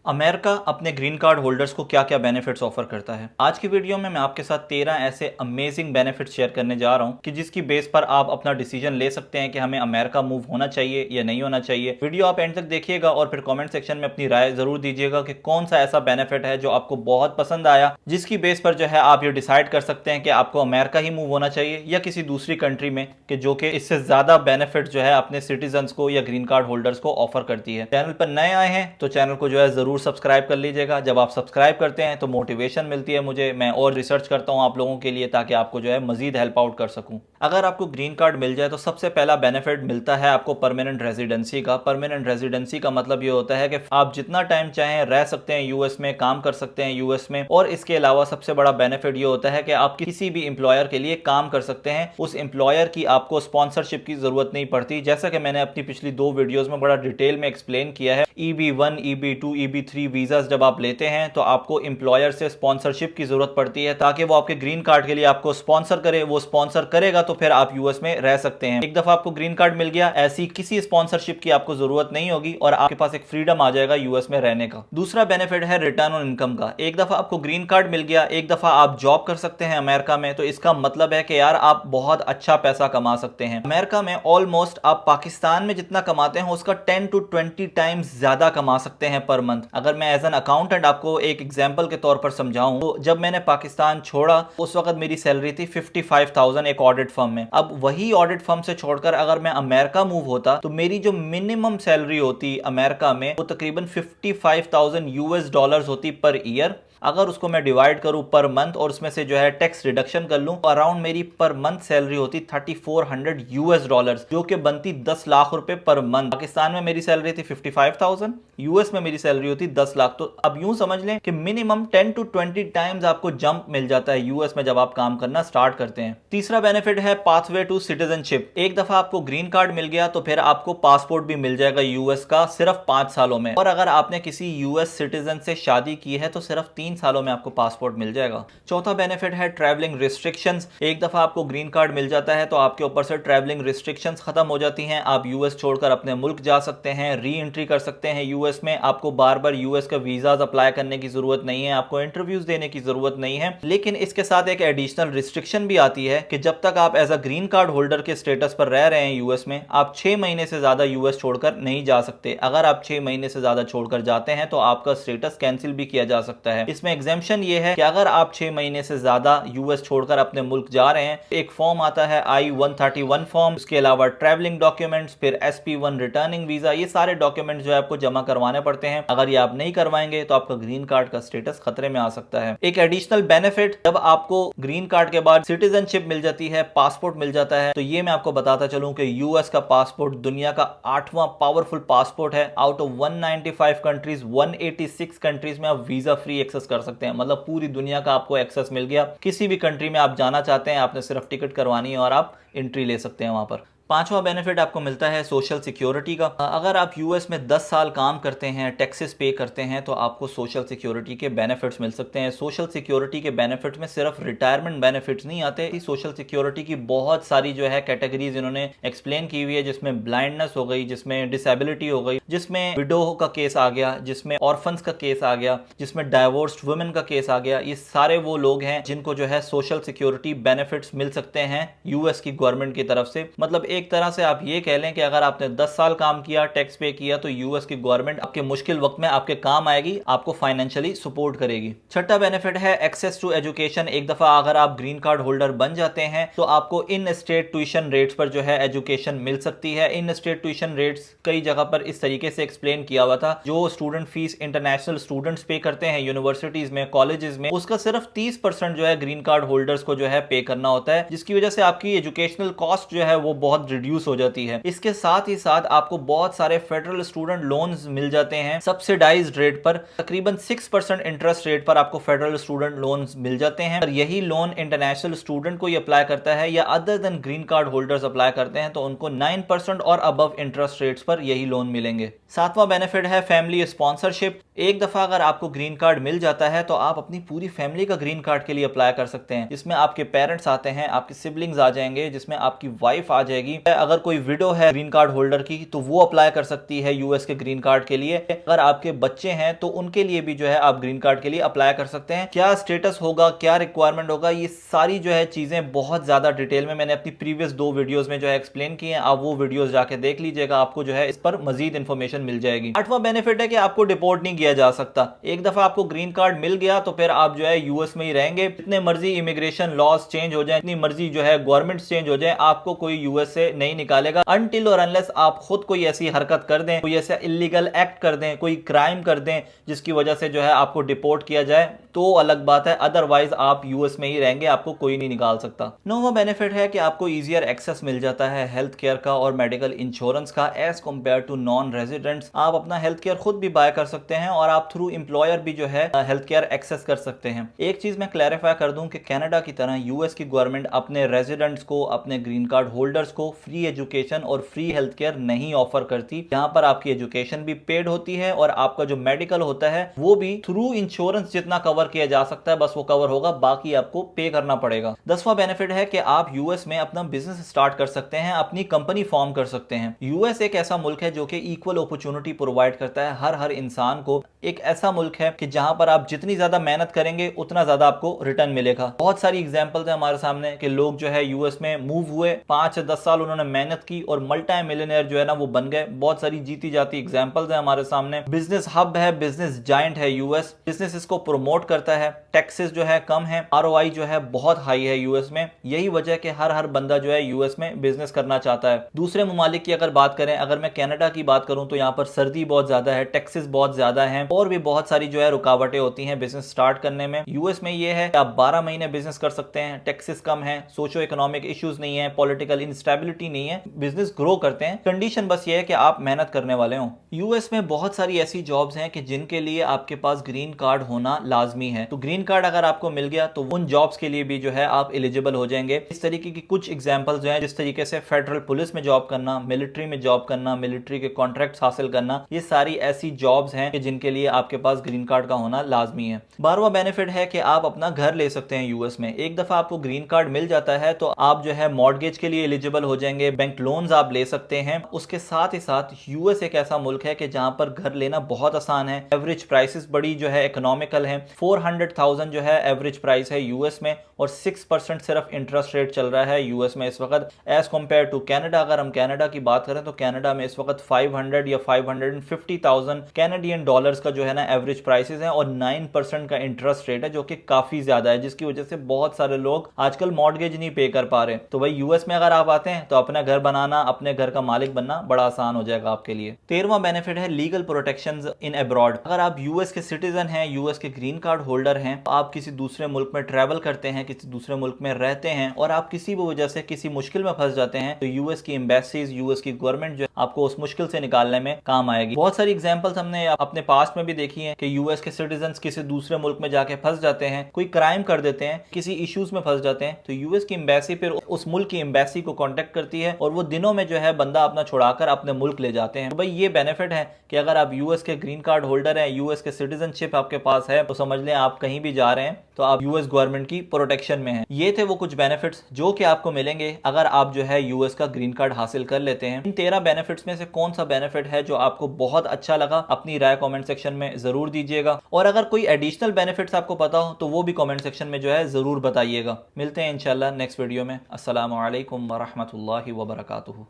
America अपने green card holders को क्या क्या बेनिफिट्स ऑफर करता है। आज की वीडियो में मैं आपके साथ 13 ऐसे अमेजिंग बेनिफिट्स शेयर करने जा रहा हूं कि जिसकी बेस पर आप अपना डिसीजन ले सकते हैं कि हमें अमेरिका मूव होना चाहिए या नहीं होना चाहिए। वीडियो आप एंड तक देखिएगा और फिर कमेंट सेक्शन में अपनी राय जरूर दीजिएगा कि कौन सा ऐसा बेनिफिट है जो आपको बहुत पसंद आया, जिसकी बेस पर जो है आप ये डिसाइड कर सकते हैं कि आपको अमेरिका ही मूव होना चाहिए या किसी दूसरी कंट्री में कि जो कि इससे ज्यादा बेनिफिट जो है अपने सिटीजन को या ग्रीन कार्ड होल्डर्स को ऑफर करती है। चैनल पर नए आए हैं तो चैनल को जो है जरूर सब्सक्राइब कर लीजिएगा। जब आप सब्सक्राइब करते हैं तो मोटिवेशन मिलती है मुझे, मैं और रिसर्च करता हूं आप लोगों के लिए ताकि आपको जो है मजीद हेल्प आउट कर सकूं। अगर आपको ग्रीन कार्ड मिल जाए तो सबसे पहला बेनिफिट मिलता है आपको परमानेंट रेजिडेंसी का। परमानेंट रेजिडेंसी का मतलब ये होता है कि आप जितना टाइम चाहें रह सकते हैं यूएस में, काम कर सकते हैं यूएस में। और इसके अलावा सबसे बड़ा बेनिफिट ये होता है कि आप किसी भी एम्प्लॉयर के लिए काम कर सकते हैं, उस एम्प्लॉयर की आपको स्पॉन्सरशिप की जरूरत नहीं पड़ती। जैसा कि मैंने अपनी पिछली 2 वीडियोस में बड़ा डिटेल में एक्सप्लेन किया है, EB1, EB2, EB3 वीजास जब आप लेते हैं तो आपको एम्प्लॉयर से स्पॉन्सरशिप की जरूरत पड़ती है ताकि वो आपके ग्रीन कार्ड के लिए आपको स्पॉन्सर करे। वो स्पॉन्सर करेगा तो फिर आप यूएस में रह सकते हैं। एक दफा आपको ग्रीन कार्ड मिल गया, ऐसी किसी स्पॉन्सरशिप की आपको जरूरत नहीं होगी और आपके पास एक फ्रीडम आ जाएगा यूएस में रहने का। दूसरा बेनिफिट है रिटर्न ऑन इनकम का। एक दफा आपको ग्रीन कार्ड मिल गया, एक दफा आप जॉब कर सकते हैं अमेरिका में, तो इसका मतलब है कि यार आप बहुत अच्छा पैसा कमा सकते हैं। अमेरिका में ऑलमोस्ट आप पाकिस्तान में जितना कमाते हैं उसका 10 to 20 टाइम्स ज्यादा कमा सकते हैं पर मंथ। अगर मैं एज एन अकाउंटेंट आपको एक एग्जांपल के तौर पर समझाऊं तो जब मैंने पाकिस्तान छोड़ा उस वक्त मेरी सैलरी थी 55,000 एक ऑडिट फर्म में। अब वही ऑडिट फर्म से छोड़कर अगर मैं अमेरिका मूव होता तो मेरी जो मिनिमम सैलरी होती अमेरिका में वो तकरीबन 55,000 यूएस डॉलर्स होती पर ईयर। अगर उसको मैं डिवाइड करूं पर मंथ और उसमें से जो है टैक्स रिडक्शन कर लूं तो अराउंड मेरी पर मंथ सैलरी होती 3400 यूएस डॉलर्स, जो कि बनती 10 लाख रुपए पर मंथ। पाकिस्तान में मेरी सैलरी थी 55,000, यूएस में मेरी सैलरी होती 10 लाख। तो अब यूं समझ लें कि मिनिमम 10 to 20 टाइम्स आपको जंप मिल जाता है यूएस में जब आप काम करना स्टार्ट करते हैं। तीसरा बेनिफिट है पाथवे टू सिटीजनशिप। एक दफा आपको ग्रीन कार्ड मिल गया तो फिर आपको पासपोर्ट भी मिल जाएगा यूएस का सिर्फ 5 सालों में। और अगर आपने किसी यूएस सिटीजन से शादी की है तो सिर्फ 3 सालों में आपको पासपोर्ट मिल जाएगा। चौथा बेनिफिट है ट्रैवलिंग रिस्ट्रिक्शंस। एक दफा आपको ग्रीन कार्ड मिल जाता है तो आपके ऊपर से ट्रैवलिंग रिस्ट्रिक्शंस खत्म हो जाती हैं। आप यूएस छोड़कर अपने मुल्क जा सकते हैं, री एंट्री कर सकते हैं यूएस में। आपको बार बार यूएस का वीजाज अप्लाई करने की जरूरत नहीं है, आपको इंटरव्यूज देने की जरूरत नहीं है। लेकिन इसके साथ एक एडिशनल रिस्ट्रिक्शन भी आती है कि जब तक आप as a green card holder के स्टेटस पर रह रहे हैं यूएस में, आप 6 महीने से ज्यादा यूएस छोड़कर नहीं जा सकते। अगर आप 6 महीने से ज्यादा छोड़कर जाते हैं तो आपका स्टेटस कैंसिल भी किया जा सकता है। इसमें एग्जेम्पशन ये है कि अगर आप 6 महीने से ज्यादा यूएस छोड़कर अपने मुल्क जा रहे हैं, एक फॉर्म आता है I-131 फॉर्म, उसके अलावा ट्रैवलिंग डॉक्यूमेंट्स, फिर SP1 रिटर्निंग वीजा, ये सारे डॉक्यूमेंट्स जो है आपको जमा करवाने पड़ते हैं। अगर ये आप नहीं करवाएंगे तो आपका ग्रीन कार्ड का स्टेटस खतरे में आ सकता है। एक एडिशनल बेनिफिट, जब आपको ग्रीन कार्ड के बाद सिटीजनशिप मिल जाती है, पासपोर्ट मिल जाता है, तो ये मैं आपको बताता चलूं कि यूएस का पासपोर्ट दुनिया का 8वां पावरफुल पासपोर्ट है। आउट ऑफ 195 कंट्रीज 186 कंट्रीज में आप वीजा फ्री एक्सेस कर सकते हैं। मतलब पूरी दुनिया का आपको एक्सेस मिल गया। किसी भी कंट्री में आप जाना चाहते हैं, आपने सिर्फ टिकट करवानी है और आप एंट्री ले सकते हैं वहां पर। पांचवा बेनिफिट आपको मिलता है सोशल सिक्योरिटी का। अगर आप यूएस में 10 साल काम करते हैं, टैक्सेस पे करते हैं, तो आपको सोशल सिक्योरिटी के बेनिफिट्स मिल सकते हैं। सोशल सिक्योरिटी के बेनिफिट्स में सिर्फ रिटायरमेंट बेनिफिट्स नहीं आते, सोशल सिक्योरिटी की बहुत सारी जो है कैटेगरीज इन्होंने एक्सप्लेन की हुई है, जिसमें ब्लाइंडनेस हो गई, जिसमें डिसेबिलिटी हो गई, जिसमें विडो का केस आ गया, जिसमें ऑर्फन्स का केस आ गया, जिसमें डाइवोर्स्ड वुमेन का केस आ गया। ये सारे वो लोग हैं जिनको जो है सोशल सिक्योरिटी बेनिफिट्स मिल सकते हैं यूएस की गवर्नमेंट की तरफ से। मतलब एक तरह से आप ये कह लें कि अगर आपने 10 साल काम किया, टैक्स पे किया, तो यूएस की गवर्नमेंट आपके मुश्किल वक्त में आपके काम आएगी, आपको फाइनेंशियली सपोर्ट करेगी। छठा बेनिफिट है एक्सेस टू एजुकेशन। एक दफा अगर आप ग्रीन कार्ड होल्डर बन जाते हैं तो आपको इन स्टेट ट्यूशन रेट्स पर जो है एजुकेशन मिल सकती है। इन स्टेट ट्यूशन रेट्स कई जगह पर इस तरीके से एक्सप्लेन किया हुआ था, जो स्टूडेंट फीस इंटरनेशनल स्टूडेंट्स पे करते हैं यूनिवर्सिटीज में, कॉलेजेस में, उसका सिर्फ 30% जो है ग्रीन कार्ड होल्डर्स को जो है पे करना होता है, जिसकी वजह से आपकी एजुकेशनल कॉस्ट जो है वो बहुत रिड्यूस हो जाती है। इसके साथ ही साथ आपको बहुत सारे फेडरल स्टूडेंट लोन्स मिल जाते हैं सब्सिडाइज्ड रेट पर। तकरीबन 6% इंटरेस्ट रेट पर आपको फेडरल स्टूडेंट लोन्स मिल जाते हैं। और यही लोन इंटरनेशनल स्टूडेंट को ही अप्लाई करता है या other than green card holders apply करते हैं तो उनको 9% और अबव इंटरेस्ट रेट्स पर यही लोन मिलेंगे। सातवां बेनिफिट है फैमिली स्पॉन्सरशिप। एक दफा अगर आपको ग्रीन कार्ड मिल जाता है तो आप अपनी पूरी फैमिली का ग्रीन कार्ड के लिए अप्लाई कर सकते हैं, जिसमें आपके पेरेंट्स आते हैं, आपके सिबलिंग्स आ जाएंगे, जिसमें आपकी वाइफ आ जाएगी जाएगी। अगर कोई विडो है ग्रीन कार्ड होल्डर की तो वो अप्लाई कर सकती है यूएस के ग्रीन कार्ड के लिए। अगर आपके बच्चे हैं तो उनके लिए भी जो है आप ग्रीन कार्ड के लिए अप्लाई कर सकते हैं। क्या स्टेटस होगा, क्या रिक्वायरमेंट होगा, ये सारी जो है चीजें बहुत ज्यादा डिटेल में मैंने अपनी प्रीवियस 2 वीडियोस में जो है एक्सप्लेन की हैं। आप वो वीडियोस जाके देख लीजिएगा, आपको जो है इस पर मजीद इंफॉर्मेशन मिल जाएगी। 8वां बेनिफिट है कि आपको डिपोर्ट नहीं किया जा सकता। एक दफा आपको ग्रीन कार्ड मिल गया तो फिर आप जो है यूएस में ही रहेंगे। जितने मर्जी इमिग्रेशन लॉज चेंज हो जाए, इतनी मर्जी जो है गवर्नमेंट चेंज हो जाए, आपको कोई यूएस से नहीं निकालेगा अनटिल और अनलेस आप खुद कोई ऐसी हरकत कर दें, कोई ऐसा इलीगल एक्ट कर दें, कोई क्राइम कर दें जिसकी वजह से जो है आपको डिपोर्ट किया जाए, तो अलग बात है। अदरवाइज आप यूएस में ही रहेंगे, आपको कोई नहीं निकाल सकता। 9वां बेनिफिट है कि आपको इजियर एक्सेस मिल जाता है हेल्थ केयर का और मेडिकल इंश्योरेंस का as compare to non residents. आप अपना हेल्थ केयर खुद भी बाय कर सकते हैं और आप थ्रू एम्प्लॉयर भी जो है हेल्थ केयर एक्सेस कर सकते हैं। एक चीज मैं क्लैरिफाई कर दूं कि कनाडा की तरह यूएस की गवर्नमेंट अपने रेजिडेंट्स को, अपने ग्रीन कार्ड होल्डर्स को फ्री एजुकेशन और फ्री हेल्थ केयर नहीं ऑफर करती। यहाँ पर आपकी एजुकेशन भी पेड होती है और आपका जो मेडिकल होता है वो भी थ्रू इंश्योरेंस जितना कवर किया जा सकता है बस वो कवर होगा, बाकी आपको पे करना पड़ेगा। 10वां बेनिफिट है कि आप यूएस में अपना बिजनेस स्टार्ट कर सकते हैं, अपनी कंपनी फॉर्म कर सकते हैं। यूएस एक ऐसा मुल्क है जो कि इक्वल अपॉर्चुनिटी प्रोवाइड करता है हर इंसान को। एक ऐसा मुल्क है कि जहां पर आप जितनी ज्यादा मेहनत करेंगे उतना ज्यादा आपको रिटर्न मिलेगा। बहुत सारी एग्जांपल्स है हमारे सामने कि लोग जो है यूएस में मूव हुए, 5 से 10 साल उन्होंने मेहनत की और मल्टी मिलियनेयर जो है ना वो बन गए। बहुत सारी जीती जाती एग्जांपल्स है हमारे सामने। बिजनेस हब है, बिजनेस जायंट है यूएस। बिजनेस इसको प्रमोट करता है, टैक्सेस जो है कम है, आरओआई जो है बहुत हाई है यूएस में। यही वजह कि हर बंदा जो है यूएस में बिजनेस करना चाहता है। दूसरे ममालिक की अगर बात करें, अगर मैं कनाडा की बात करूं तो यहाँ पर सर्दी बहुत ज्यादा है, टैक्सेस बहुत ज्यादा है और भी बहुत सारी जो है रुकावटें होती हैं बिजनेस स्टार्ट करने में। यूएस में ये है आप 12 महीने बिजनेस कर सकते हैं, टैक्सेस कम है, सोशो इकोनॉमिक इश्यूज नहीं है, पॉलिटिकल इंस्टेबिलिटी नहीं है, बिजनेस ग्रो करते हैं। कंडीशन बस ये है कि आप मेहनत करने वाले हो। यूएस में बहुत सारी ऐसी जॉब्स हैं कि जिनके लिए आपके पास ग्रीन कार्ड होना लाजमी है। तो ग्रीन कार्ड अगर आपको मिल गया तो उन जॉब्स के लिए भी जो है आप एलिजिबल हो जाएंगे। इस तरीके की कुछ एग्जांपल्स जो हैं, जिस तरीके से फेडरल पुलिस में जॉब करना, मिलिट्री में जॉब करना, मिलिट्री के कॉन्ट्रैक्ट्स हासिल करना, ये सारी ऐसी जॉब्स हैं कि जिनके लिए आपके पास ग्रीन कार्ड का होना लाजमी है। 12वां बेनिफिट है कि आप अपना घर ले सकते हैं यूएस में। एक दफा आपको ग्रीन कार्ड मिल जाता है तो आप जो है मॉर्गेज के लिए एलिजिबल हो जाएंगे, बैंक लोन्स आप ले सकते हैं। उसके साथ ही साथ यूएस एक ऐसा मुल्क है कि जहां पर घर लेना बहुत आसान है। एवरेज प्राइसेस बड़ी जो है इकोनॉमिकल है। 400,000 जो है एवरेज प्राइस है यूएस में और 6% सिर्फ इंटरेस्ट रेट चल रहा है यूएस में इस वक्त एज कंपेयर टू कनाडा। अगर हम कनाडा की बात करें तो कनाडा में इस वक्त 500 या 550,000 कैनेडियन डॉलर्स का जो है ना एवरेज प्राइसेस है और 9% का इंटरेस्ट रेट है, जो कि काफी ज्यादा है, जिसकी वजह से बहुत सारे लोग आजकल मॉर्गेज नहीं पे कर पा रहे। तो भाई यूएस में अगर आप आते हैं तो अपना घर बनाना, अपने घर का मालिक बनना बड़ा आसान हो जाएगा आपके लिए। 13वां बेनिफिट है लीगल प्रोटेक्शंस इन अब्रॉड। अगर आप यूएस के सिटीजन हैं, यूएस के ग्रीन कार्ड होल्डर हैं, आप किसी दूसरे मुल्क में ट्रैवल करते हैं, किसी दूसरे मुल्क में रहते हैं और आप किसी भी वजह से किसी मुश्किल में फंस जाते हैं तो यूएस की एम्बेसीज, यूएस की गवर्नमेंट जो आपको उस मुश्किल से निकालने में काम आएगी। बहुत सारी एग्जांपल्स हमने अपने पास्ट में भी देखी हैं कि यूएस के सिटीजन किसी दूसरे मुल्क में जाके फंस जाते हैं, कोई क्राइम कर देते हैं, किसी इश्यूज में फंस जाते हैं तो यूएस की एम्बेसी फिर उस मुल्क की एम्बेसी को कांटेक्ट करती है और वो दिनों में जो है बंदा अपना छुड़ाकर अपने मुल्क ले जाते हैं। तो भाई ये बेनिफिट है कि अगर आप यूएस के ग्रीन कार्ड होल्डर हैं, यूएस के सिटीजनशिप आपके पास है तो समझ लें आप कहीं भी जा रहे हैं तो आप यूएस गवर्नमेंट की प्रोटेक्शन में हैं। ये थे वो कुछ बेनिफिट्स जो कि आपको मिलेंगे अगर आप जो है यूएस का ग्रीन कार्ड हासिल कर लेते हैं। इन 13 बेनिफिट्स में से कौन सा बेनिफिट है जो आपको बहुत अच्छा लगा, अपनी राय कमेंट सेक्शन में जरूर दीजिएगा और अगर कोई एडिशनल बेनिफिट्स आपको पता हो तो वो भी कमेंट सेक्शन में जो है जरूर बताइएगा। मिलते हैं इंशाल्लाह नेक्स्ट वीडियो में। अस्सलामु अलैकुम व रहमतुल्लाहि व बरकातुहू।